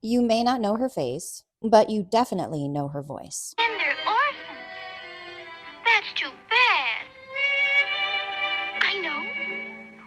You may not know her face, but you definitely know her voice. Tender orphan. That's too bad. I know.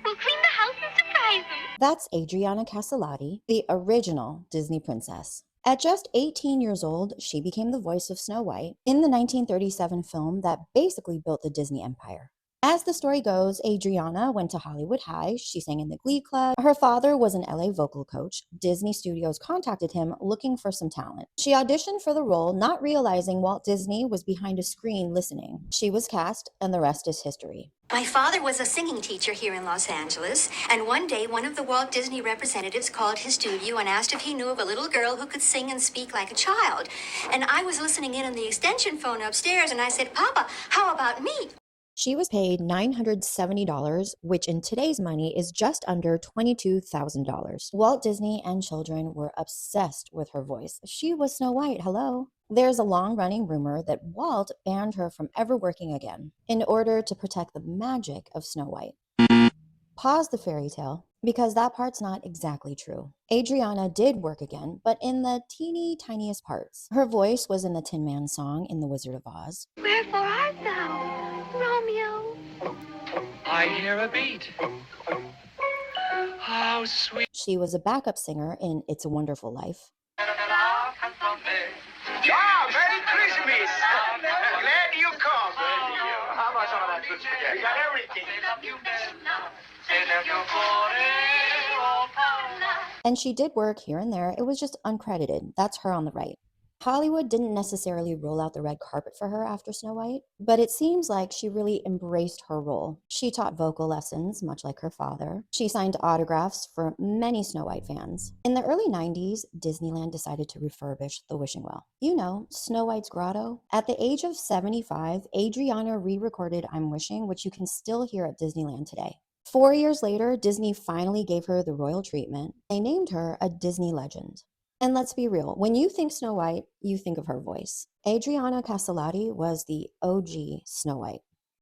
We'll clean the house and surprise them. That's Adriana Caselotti, the original Disney princess. At just 18 years old, she became the voice of Snow White in the 1937 film that basically built the Disney empire. As the story goes, Adriana went to Hollywood High. She sang in the Glee Club. Her father was an LA vocal coach. Disney Studios contacted him looking for some talent. She auditioned for the role, not realizing Walt Disney was behind a screen listening. She was cast, and the rest is history. My father was a singing teacher here in Los Angeles, and one day one of the Walt Disney representatives called his studio and asked if he knew of a little girl who could sing and speak like a child. And I was listening in on the extension phone upstairs, and I said, "Papa, how about me?" She was paid $970, which in today's money is just under $22,000. Walt Disney and children were obsessed with her voice. She was Snow White, hello. There's a long-running rumor that Walt banned her from ever working again in order to protect the magic of Snow White. Pause the fairy tale, because that part's not exactly true. Adriana did work again, but in the teeny tiniest parts. Her voice was in the Tin Man song in The Wizard of Oz. Wherefore art thou, Romeo? I hear a beat. How sweet. She was a backup singer in It's a Wonderful Life. Ah, Merry Christmas! Glad you come. How about some of that good spaghetti? We got everything. And she did work here and there. It was just uncredited. That's her on the right. Hollywood didn't necessarily roll out the red carpet for her after Snow White, but it seems like she really embraced her role. She taught vocal lessons, much like her father. She signed autographs for many Snow White fans. In the early 90s, Disneyland decided to refurbish the Wishing Well. You know, Snow White's grotto. At the age of 75, Adriana re-recorded I'm Wishing, which you can still hear at Disneyland today. 4 years later, Disney finally gave her the royal treatment. They named her a Disney legend. And let's be real, when you think Snow White, you think of her voice. Adriana Caselotti was the OG Snow White.